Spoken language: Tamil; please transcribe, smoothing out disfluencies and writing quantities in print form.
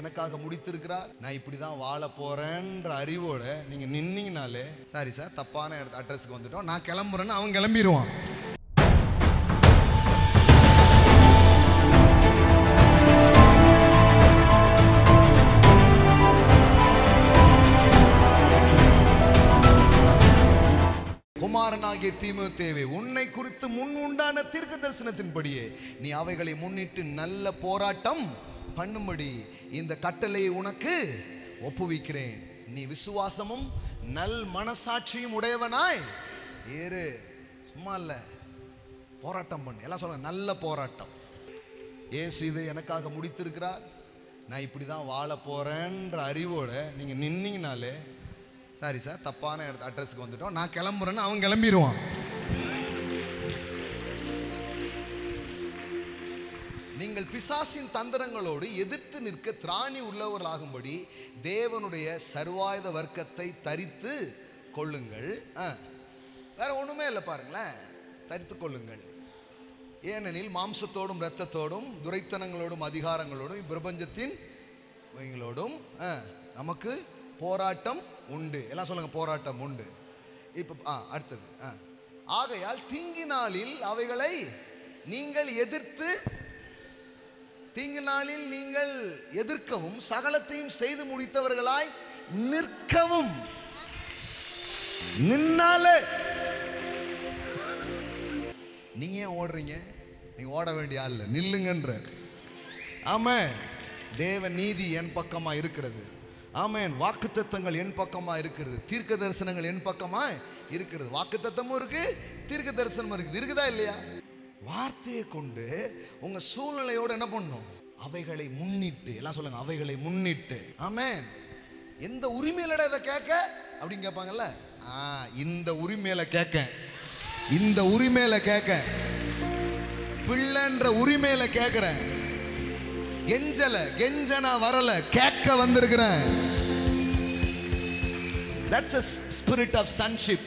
எனக்காக முடித்திருக்கிறார். நான் இப்படிதான் வாழ போறேன்ற அறிவோட நீங்க நின்னீங்கனாலே, சாரி சார் தப்பான அட்ரஸ்க்கு வந்துட்டோம், நான் கிளம்புறேன்னு அவன் கிளம்பிடுவான். குமாரனாகிய தீமோத்தேவே, உன்னை குறித்து முன் உண்டான தீர்க்க தரிசனத்தின்படியே நீ அவைகளை முன்னிட்டு நல்ல போராட்டம் பண்ணும்படி இந்த கட்டளையை உனக்கு ஒப்புவிக்கிறேன். நீ விசுவாசமும் நல் மனசாட்சியும் உடையவனாய் ஏறு. சும்மா இல்ல, போராட்டம் பண்ணு. எல்லாம் சொல்லுங்க, நல்ல போராட்டம். இயேசு இதை எனக்காக முடித்திருக்கிறார். நான் இப்படிதான் வாழ போறேன்ற அறிவோட நீங்க நின்னீங்கனாலே, சாரி சார் தப்பான அட்ரஸ்க்கு வந்துட்டோம், நான் கிளம்புறேன்னு அவன் கிளம்பிடுவான். நீங்கள் பிசாசின் தந்திரங்களோடு எதிர்த்து நிற்க திராணி உள்ளவர்களாகும்படி தேவனுடைய சர்வாயுத வர்க்கத்தை தரித்து கொள்ளுங்கள். வேற ஒண்ணுமே இல்லை, பாருங்களேன், தரித்து கொள்ளுங்கள். ஏனெனில் மாம்சத்தோடும் இரத்தத்தோடும் துரைத்தனங்களோடும் அதிகாரங்களோடும் பிரபஞ்சத்தின் நமக்கு போராட்டம் உண்டு. எல்லாம் சொல்லுங்க, போராட்டம் உண்டு. இப்ப அடுத்தது, ஆகையால் தீங்கு நாளில் அவைகளை நீங்கள் எதிர்க்கவும் சகலத்தையும் செய்து முடித்தவர்களாய் நிற்கவும். நின்னாலே நீங்க ஏன் ஓடுறீங்க? நீங்க ஓட வேண்டிய ஆள், நில்லுங்கன்ற. ஆமென். தேவ நீதி என் பக்கமா இருக்கிறது. ஆமென். வாக்குத்தத்தங்கள் என் பக்கமா இருக்கிறது. தீர்க்க தரிசனங்கள் என் பக்கமா இருக்கிறது. வாக்குத்தத்தமும் இருக்கு, தீர்க்க தரிசனமும் இருக்குது. இருக்குதா இல்லையா? வார்த்தையை கொண்டு உங்க சூழ்நிலையோட என்ன பண்ணும்? அவைகளை முன்னிட்டு. எல்லாம் சொல்லுங்க, அவைகளை முன்னிட்டு. ஆமென். எந்த உரிமையில இதை கேட்க அப்படின்னு கேட்பாங்கல்ல, இந்த உரிமையில கேட்க, இந்த உரிமையில கேட்க, பிள்ளைன்ற உரிமையில கேட்கிறேன். கெஞ்சனா வரல, கேட்க வந்திருக்கிறேன். That's a spirit of sonship.